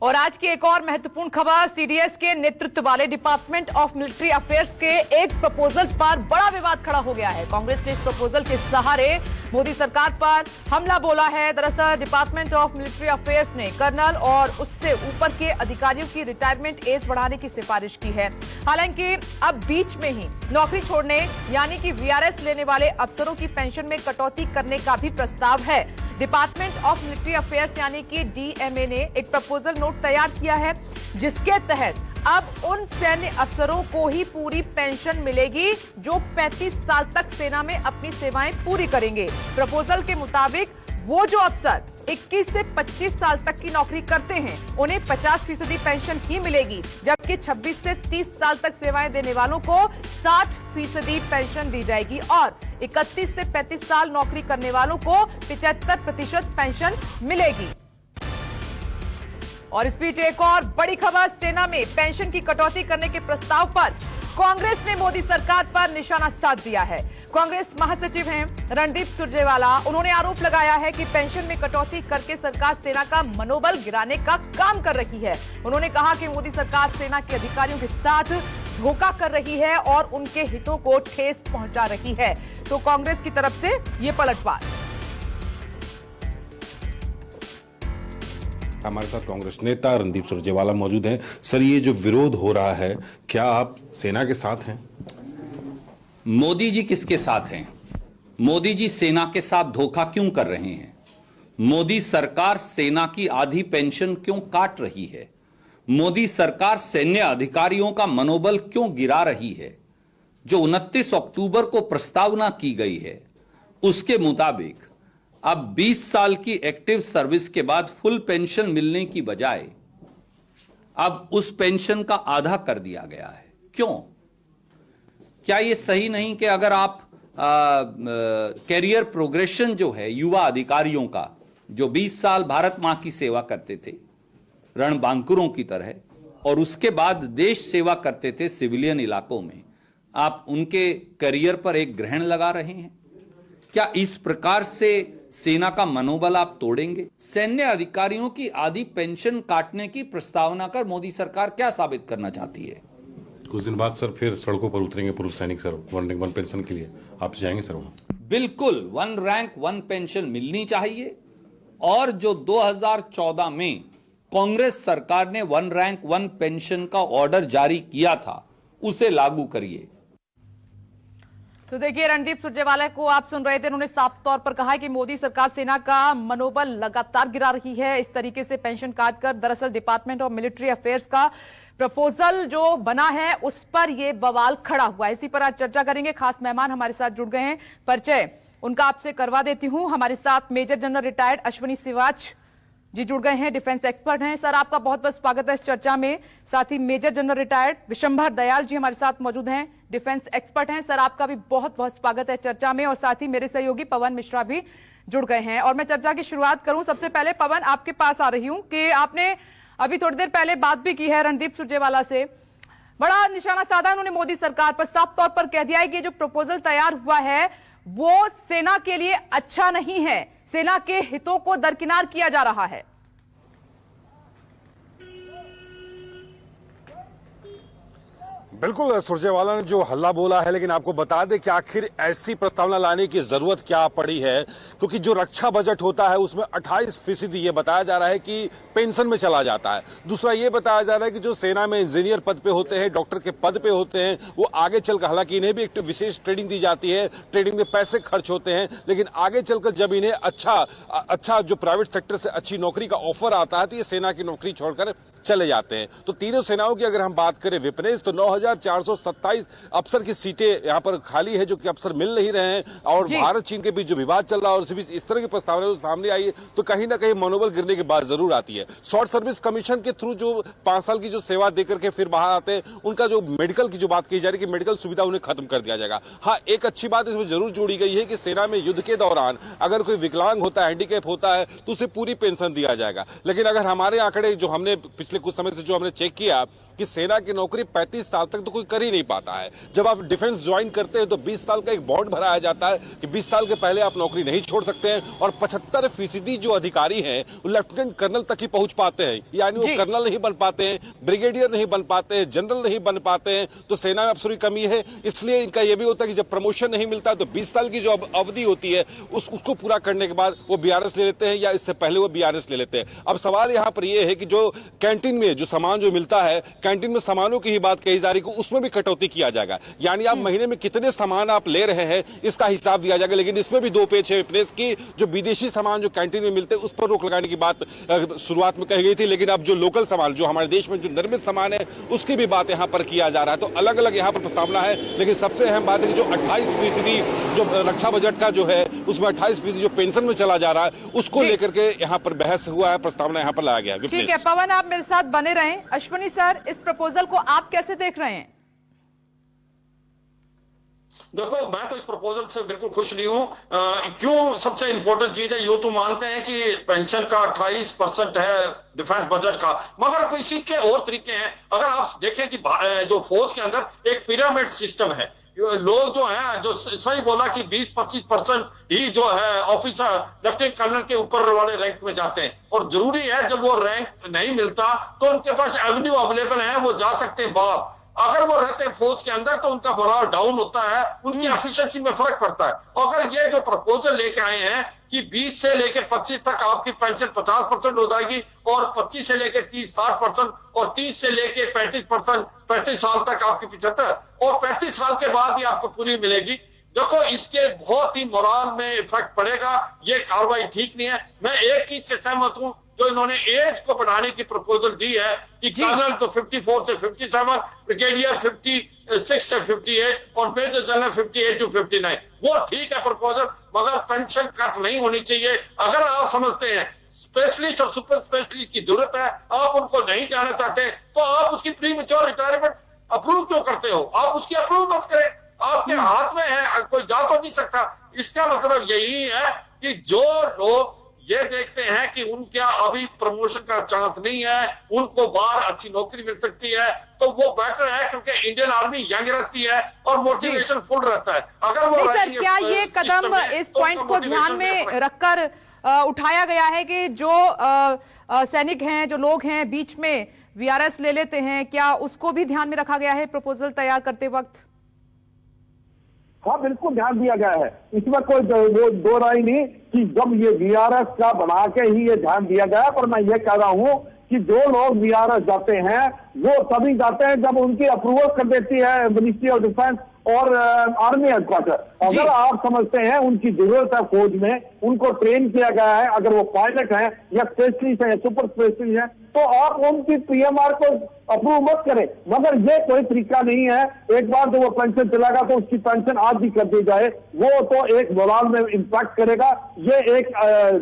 और आज की एक और महत्वपूर्ण खबर, सीडीएस के नेतृत्व वाले डिपार्टमेंट ऑफ मिलिट्री अफेयर्स के एक प्रपोजल पर बड़ा विवाद खड़ा हो गया है। कांग्रेस ने इस प्रपोजल के सहारे मोदी सरकार पर हमला बोला है। दरअसल डिपार्टमेंट ऑफ मिलिट्री अफेयर्स ने कर्नल और उससे ऊपर के अधिकारियों की रिटायरमेंट एज बढ़ाने की सिफारिश की है। हालांकि अब बीच में ही नौकरी छोड़ने यानी कि वीआरएस लेने वाले अफसरों की पेंशन में कटौती करने का भी प्रस्ताव है। डिपार्टमेंट ऑफ मिलिट्री अफेयर्स यानी कि डीएमए ने एक प्रपोजल नोट तैयार किया है, जिसके तहत अब उन सैन्य अफसरों को ही पूरी पेंशन मिलेगी जो 35 साल तक सेना में अपनी सेवाएं पूरी करेंगे। प्रपोजल के मुताबिक वो जो अफसर 21 से 25 साल तक की नौकरी करते हैं उन्हें 50% पेंशन ही मिलेगी, जबकि 26 से 30 साल तक सेवाएं देने वालों को 60% पेंशन दी जाएगी और 31 से 35 साल नौकरी करने वालों को 75% पेंशन मिलेगी। और इस बीच एक और बड़ी खबर, सेना में पेंशन की कटौती करने के प्रस्ताव पर कांग्रेस ने मोदी सरकार पर निशाना साध दिया है। कांग्रेस महासचिव हैं रणदीप सुरजेवाला, उन्होंने आरोप लगाया है कि पेंशन में कटौती करके सरकार सेना का मनोबल गिराने का काम कर रही है। उन्होंने कहा कि मोदी सरकार सेना के अधिकारियों के साथ धोखा कर रही है और उनके हितों को ठेस पहुंचा रही है। तो कांग्रेस की तरफ से ये पलटवार। हमारे साथ कांग्रेस नेता रणदीप सुरजेवाला मौजूद हैं। सर, ये जो विरोध हो रहा है, क्या आप सेना के साथ हैं? मोदी जी किसके साथ हैं? मोदी जी सेना के साथ धोखा क्यों कर रहे हैं? मोदी सरकार सेना की आधी पेंशन क्यों काट रही है? मोदी सरकार सैन्य अधिकारियों का मनोबल क्यों गिरा रही है? जो 29 अक्टूबर को प्रस्तावना की गई है उसके मुताबिक अब 20 साल की एक्टिव सर्विस के बाद फुल पेंशन मिलने की बजाय अब उस पेंशन का आधा कर दिया गया है। क्यों? क्या यह सही नहीं कि अगर आप कैरियर प्रोग्रेशन जो है युवा अधिकारियों का, जो 20 साल भारत मां की सेवा करते थे रणबांकुरों की तरह और उसके बाद देश सेवा करते थे सिविलियन इलाकों में, आप उनके करियर पर एक ग्रहण लगा रहे हैं? क्या इस प्रकार से सेना का मनोबल आप तोड़ेंगे? सैन्य अधिकारियों की आधी पेंशन काटने की प्रस्तावना कर मोदी सरकार क्या साबित करना चाहती है? कुछ दिन बाद सर फिर सड़कों पर उतरेंगे पूर्व सैनिक sir, one rank one pension के लिए। आप जाएंगे सर वहां? बिल्कुल, वन रैंक वन पेंशन मिलनी चाहिए और जो 2014 में कांग्रेस सरकार ने वन रैंक वन पेंशन का ऑर्डर जारी किया था उसे लागू करिए। तो देखिए, रणदीप सुरजेवाला को आप सुन रहे थे, उन्होंने साफ तौर पर कहा है कि मोदी सरकार सेना का मनोबल लगातार गिरा रही है इस तरीके से पेंशन काटकर। दरअसल डिपार्टमेंट ऑफ मिलिट्री अफेयर्स का प्रपोजल जो बना है उस पर यह बवाल खड़ा हुआ है। इसी पर आज चर्चा करेंगे। खास मेहमान हमारे साथ जुड़ गए हैं, परिचय उनका आपसे करवा देती हूं। हमारे साथ major general retired Ashwini Siwach ji जुड़ गए हैं, डिफेंस एक्सपर्ट हैं। सर, आपका बहुत बहुत स्वागत है इस चर्चा में। साथ ही major general retired Vishambhar Dayal ji हमारे साथ मौजूद हैं, डिफेंस एक्सपर्ट हैं। सर, आपका भी बहुत बहुत स्वागत है चर्चा में। और साथ ही मेरे सहयोगी पवन मिश्रा भी जुड़ गए हैं। और मैं चर्चा की शुरुआत करूं, सबसे पहले पवन आपके पास आ रही हूं कि आपने अभी थोड़ी देर पहले बात भी की है रणदीप सुरजेवाला से, बड़ा निशाना साधा उन्होंने मोदी सरकार पर, साफ तौर पर कह दिया है कि जो प्रपोजल तैयार हुआ है वो सेना के लिए अच्छा नहीं है, सेना के हितों को दरकिनार किया जा रहा है। बिल्कुल, सुरजेवाला ने जो हल्ला बोला है, लेकिन आपको बता दें कि आखिर ऐसी प्रस्तावना लाने की जरूरत क्या पड़ी है, क्योंकि जो रक्षा बजट होता है उसमें 28% ये बताया जा रहा है कि पेंशन में चला जाता है। दूसरा ये बताया जा रहा है कि जो सेना में इंजीनियर पद पे होते हैं, डॉक्टर के पद पे होते हैं, वो आगे चलकर, हालांकि इन्हें भी एक विशेष ट्रेनिंग दी जाती है, ट्रेनिंग में पैसे खर्च होते हैं, लेकिन आगे चलकर जब इन्हें अच्छा जो प्राइवेट सेक्टर से अच्छी नौकरी का ऑफर आता है तो ये सेना की नौकरी छोड़कर चले जाते हैं। तो तीनों सेनाओं की अगर हम बात करें विपनेश, तो 9427 अफसर की सीटें यहां पर खाली है, जो कि अफसर मिल नहीं रहे हैं। और भारत चीन के बीच जो विवाद चल रहा है और इसी बीच इस तरह की प्रस्तावना सामने आई है तो कहीं ना कहीं मनोबल गिरने की बात जरूर आती है। शॉर्ट सर्विस कमीशन के थ्रू जो 5 साल की जो सेवा देकर के फिर बाहर आते हैं, उनका जो मेडिकल की जो बात की जा रही है कि मेडिकल सुविधा उन्हें खत्म कर दिया जाएगा। हाँ, एक अच्छी बात इसमें जरूर जोड़ी गई है कि सेना में युद्ध के दौरान अगर कोई विकलांग होता है, हैंडीकैप होता है, तो उसे पूरी पेंशन दिया जाएगा। लेकिन अगर हमारे आंकड़े जो हमने पिछले कुछ समय से जो हमने चेक किया कि सेना की नौकरी 35 साल तक तो कोई कर ही नहीं पाता है। जब आप डिफेंस ज्वाइन करते हैं तो 20 साल का एक बॉन्ड भराया जाता है कि 20 साल के पहले आप नौकरी नहीं छोड़ सकते हैं, और 75% जो अधिकारी हैं वो लेफ्टिनेंट कर्नल तक ही पहुंच पाते हैं, यानी वो कर्नल नहीं बन पाते हैं, ब्रिगेडियर नहीं बन पाते हैं, जनरल नहीं बन पाते हैं। तो सेना में अफसरों की कमी है, इसलिए इनका यह भी होता है कि जब प्रमोशन नहीं मिलता तो 20 साल की जो अवधि होती है उसको पूरा करने के बाद वो बीआरएस ले लेते हैं, या इससे पहले वो बीआरएस ले लेते हैं। अब सवाल यहां पर यह है कि जो कैंटीन में जो सामान जो मिलता है, कैंटीन में सामानों की ही बात कही जा रही है, उसमें भी कटौती किया जाएगा, यानी आप महीने में कितने सामान आप ले रहे हैं इसका हिसाब दिया जाएगा। लेकिन इसमें भी दो पेच है विपनेश की, जो विदेशी सामान जो कैंटीन में मिलते हैं उस पर रोक लगाने की बात शुरुआत में कही गई थी, लेकिन अब जो लोकल सामान जो हमारे देश में जो निर्मित सामान है उसकी भी बात यहां पर किया जा रहा है। तो अलग अलग यहां पर प्रस्तावना है, लेकिन सबसे अहम बात है कि जो 28% जो रक्षा बजट का जो है उसमें 28% जो पेंशन में चला जा रहा है उसको लेकर के यहां पर बहस हुआ है, प्रस्तावना यहां पर लाया गया है। ठीक है पवन, आप मेरे साथ बने रहें। अश्विनी सर, इस प्रपोजल को आप कैसे देख रहे हैं? देखो, मैं तो इस प्रपोजल से बिल्कुल खुश नहीं हूं। क्यों? सबसे इंपॉर्टेंट चीज है, यूं तो मानते हैं कि पेंशन का 28% है डिफेंस बजट का, मगर किसी के और तरीके हैं। अगर आप देखें कि जो फौज के अंदर एक पिरामिड सिस्टम है, लोग जो हैं, जो सही बोला कि 20-25% ही जो है ऑफिसर लेफ्टिनेंट कर्नल के ऊपर वाले रैंक में जाते हैं, और जरूरी है जब वो रैंक नहीं मिलता तो उनके पास एवेन्यू अवेलेबल है, वो जा सकते हैं बाहर। अगर वो रहते हैं फौज के अंदर तो उनका मोरल डाउन होता है, उनकी एफिशिएंसी में फर्क पड़ता है। अगर ये जो प्रपोजल लेके आए हैं कि 20 से लेके 25 तक आपकी पेंशन 50% हो जाएगी, और 25 से लेके 30 60%, और 30 से लेके 35%, 35 साल तक आपकी 75, और 35 साल के बाद ही आपको पूरी मिलेगी। देखो, इसके बहुत ही मोरल में इफेक्ट पड़ेगा, ये कार्रवाई ठीक नहीं है। मैं एक चीज से सहमत हूं, जो इन्होंने एज को बढ़ाने की प्रपोजल दी है कि कर्नल तो 54 से 57, ब्रिगेडियर 56 से 58, और मेजर जनरल 58 to 59, वो ठीक है प्रपोजल, मगर पेंशन कट नहीं होनी चाहिए। अगर आप समझते हैं स्पेशलिस्ट और सुपर स्पेशलिस्ट की जरूरत है, आप उनको नहीं जाना चाहते, तो आप उसकी प्री मैच्योर रिटायरमेंट अप्रूव क्यों करते हो? आप उसकी अप्रूव मत करें, आपके हाथ में है, कोई जा तो नहीं सकता। इसका मतलब यही है कि जो लोग ये देखते हैं कि उनका अभी प्रमोशन का चांस नहीं है, उनको बाहर अच्छी नौकरी मिल सकती है, तो वो बेटर है, क्योंकि इंडियन आर्मी यंग रहती है और मोटिवेशन फुल रहता है। अगर वो सर, क्या ये कदम इस पॉइंट को ध्यान में रखकर उठाया गया है कि जो सैनिक हैं, जो लोग हैं, बीच में वीआरएस ले लेते हैं, क्या उसको भी ध्यान में रखा गया है प्रपोजल तैयार करते वक्त? हाँ, बिल्कुल ध्यान दिया गया है। इसमें कोई दो राय नहीं कि जब ये वीआरएस का बना के ही ये ध्यान दिया गया है। पर मैं ये कह रहा हूँ कि जो लोग वीआरएस जाते हैं वो तभी जाते हैं जब उनकी अप्रूवल कर देती है मिनिस्ट्री ऑफ डिफेंस और आर्मी हेडक्वार्टर। अगर आप समझते हैं उनकी जरूरत है फौज में, उनको ट्रेन किया गया है, अगर वो पायलट हैं या स्पेशलिस्ट हैं या सुपर स्पेशलिस्ट हैं, तो आप उनकी पीएमआर को अप्रूव मत करें। मगर ये कोई तरीका नहीं है, एक बार जो वो पेंशन चलागा तो उसकी पेंशन आज भी कर दी जाए, वो तो एक मोरल में इम्पैक्ट करेगा। ये एक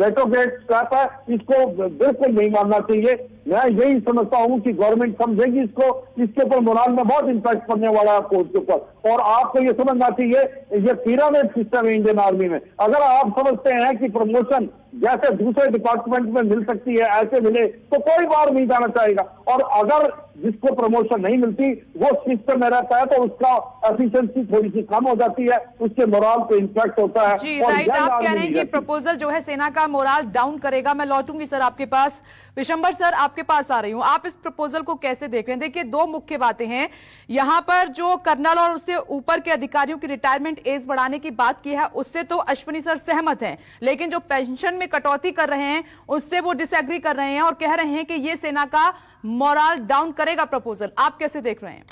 रेट्रोग्रेड स्टेप है, इसको बिल्कुल नहीं मानना चाहिए। मैं यही समझता हूं कि गवर्नमेंट समझेगी इसको, इसके ऊपर मोरल में बहुत इम्पैक्ट पड़ने वाला है फौज के ऊपर। और आपको ये समझना चाहिए, ये पिरामिड सिस्टम है इंडियन आर्मी में। अगर आप समझते हैं कि प्रमोशन जैसे दूसरे डिपार्टमेंट में मिल सकती है ऐसे मिले, तो कोई बार नहीं जाना चाहेगा। और अगर जिसको प्रमोशन नहीं मिलती वो सिस्टम में रहता है तो उसका एफिशिएंसी थोड़ी सी कम हो जाती है, उसके मोरल पे इम्पैक्ट होता है। जी राइट, आप कह रहे हैं कि प्रपोजल जो है सेना का मोरल डाउन करेगा। मैं लौटूंगी सर आपके पास। विशंबर सर, आपके पास आ रही हूं। आप इस प्रपोजल को कैसे देख रहे हैं? देखिए, दो मुख्य बातें हैं यहां पर। जो कर्नल और उससे ऊपर के अधिकारियों की रिटायरमेंट एज बढ़ाने की बात की है, उससे तो अश्विनी सर सहमत हैं, लेकिन जो पेंशन में कटौती कर रहे हैं उससे वो डिसएग्री कर रहे हैं और कह रहे हैं कि ये सेना का मोरल डाउन करेगा प्रपोजल। आप कैसे देख रहे हैं?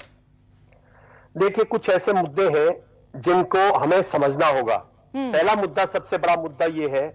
देखिए, कुछ ऐसे मुद्दे हैं जिनको हमें समझना होगा। पहला मुद्दा, सबसे बड़ा मुद्दा यह है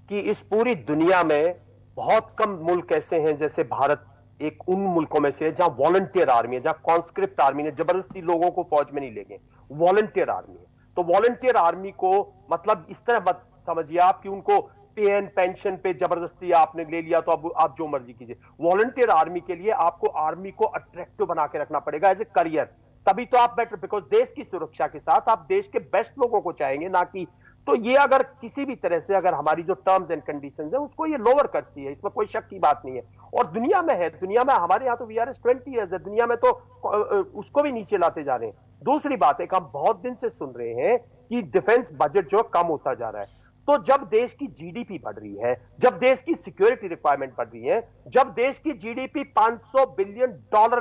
कि इस पूरी दुनिया में बहुत कम मुल्क ऐसे हैं, जैसे भारत एक उन मुल्कों में से है जहां वॉलंटियर आर्मी है, जहां कॉन्स्क्रिप्ट आर्मी ने जबरदस्ती लोगों को फौज में नहीं ले गए, वॉलंटियर आर्मी है। तो वॉलंटियर आर्मी को मतलब इस तरह मत समझिए आप कि उनको पेंशन पे जबरदस्ती आपने ले लिया तो अब आप जो मर्जी कीजिए। वॉलंटियर आर्मी के लिए आपको आर्मी को अट्रैक्टिव बना के रखना पड़ेगा एज ए करियर, तभी तो आप बेटर, बिकॉज देश की सुरक्षा के साथ आप देश के बेस्ट लोगों को चाहेंगे, ना कि तो ये अगर किसी भी तरह से अगर हमारी जो टर्म्स एंड कंडीशंस है उसको ये लोअर करती है, इसमें कोई शक की बात नहीं है। और दुनिया में है, दुनिया में हमारे यहाँ तो वीआरएस 20 ईयर्स है, दुनिया में तो उसको भी नीचे लाते जा रहे हैं। दूसरी बात है, हम बहुत दिन से सुन रहे हैं कि डिफेंस बजट जो कम होता जा रहा है। तो जब देश की जीडीपी बढ़ रही है, जब देश की सिक्योरिटी रिक्वायरमेंट बढ़ रही है, जब देश की जीडीपी $500 बिलियन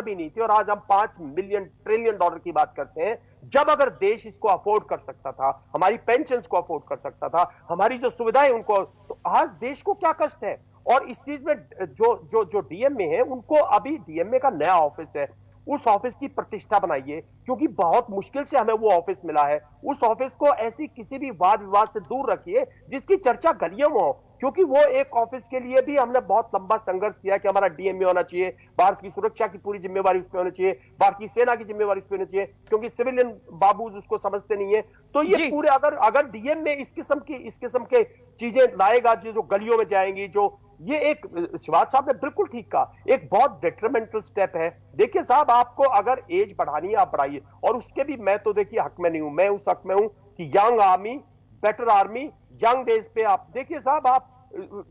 भी नहीं थी और आज हम $5 ट्रिलियन की बात करते हैं, जब अगर देश इसको अफोर्ड कर सकता था, हमारी पेंशन को अफोर्ड कर सकता था, हमारी जो सुविधाएं उनको, तो आज देश को क्या कष्ट है। और इस चीज में जो डीएमए है, उनको अभी डीएमए का नया ऑफिस है, उस ऑफिस की प्रतिष्ठा बनाइए, क्योंकि बहुत मुश्किल से हमें वो ऑफिस मिला है। उस ऑफिस को ऐसी किसी भी वाद विवाद से दूर रखिए जिसकी चर्चा गलियों में हो, क्योंकि वो एक ऑफिस के लिए भी हमने बहुत लंबा संघर्ष किया कि हमारा डीएमए होना चाहिए, भारत की सुरक्षा की पूरी जिम्मेवारी उस पर होनी चाहिए, भारत की सेना की जिम्मेवारी उस पर होनी चाहिए, क्योंकि सिविलियन बाबूज उसको समझते नहीं है। तो ये पूरे अगर डीएमए इस किस्म के चीजें लाएगा जो गलियों में जाएंगी, जो ये एक शिवाज साहब ने बिल्कुल ठीक कहा, एक बहुत डेट्रीमेंटल स्टेप है। देखिए साहब, आपको अगर एज बढ़ानी है आप बढ़ाइए, और उसके भी मैं तो देखिए हक में नहीं हूं, मैं उस हक में हूं कि young army, better army, young days पे आप देखिए साहब, आप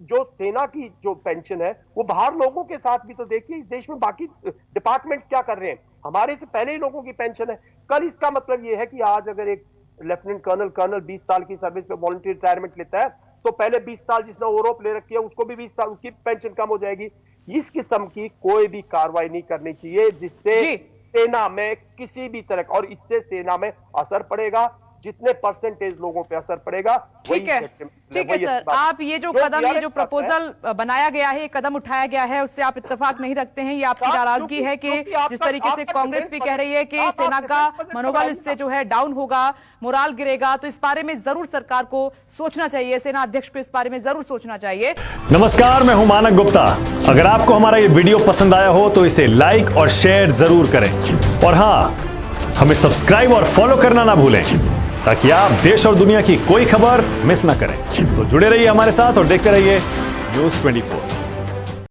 जो सेना की जो पेंशन है वो बाहर लोगों के साथ भी तो देखिए, इस देश में बाकी डिपार्टमेंट्स क्या कर रहे हैं, हमारे से पहले ही लोगों की पेंशन है। कल इसका मतलब ये है कि आज अगर एक लेफ्टिनेंट कर्नल 20 साल की सर्विस पे वॉलंटरी रिटायरमेंट लेता है, तो पहले 20 साल जिसने ओवरऑप ले रखी है उसको भी 20 साल उसकी पेंशन कम हो जाएगी। इस किस्म की कोई भी कार्रवाई नहीं करनी चाहिए जिससे सेना में किसी भी तरह, और इससे सेना में असर पड़ेगा, जितने परसेंटेज लोगों पे असर पड़ेगा। ठीक है सर, आप ये जो कदम, ये जो प्रपोजल बनाया गया है, ये कदम उठाया गया है, उससे आप इत्तेफाक नहीं रखते हैं, ये आपकी नाराजगी है कि जिस तरीके से कांग्रेस भी कह रही है कि सेना का मनोबल इससे जो है डाउन होगा, मोराल गिरेगा, तो इस बारे में जरूर सरकार को सोचना चाहिए, सेना अध्यक्ष को इस बारे में जरूर सोचना चाहिए। नमस्कार, मैं हूं मानक गुप्ता। अगर आपको हमारा ये वीडियो पसंद आया हो तो इसे लाइक और शेयर जरूर करें, और हाँ, हमें सब्सक्राइब और फॉलो करना ना भूलें ताकि आप देश और दुनिया की कोई खबर मिस ना करें। तो जुड़े रहिए हमारे साथ और देखते रहिए न्यूज़ 24।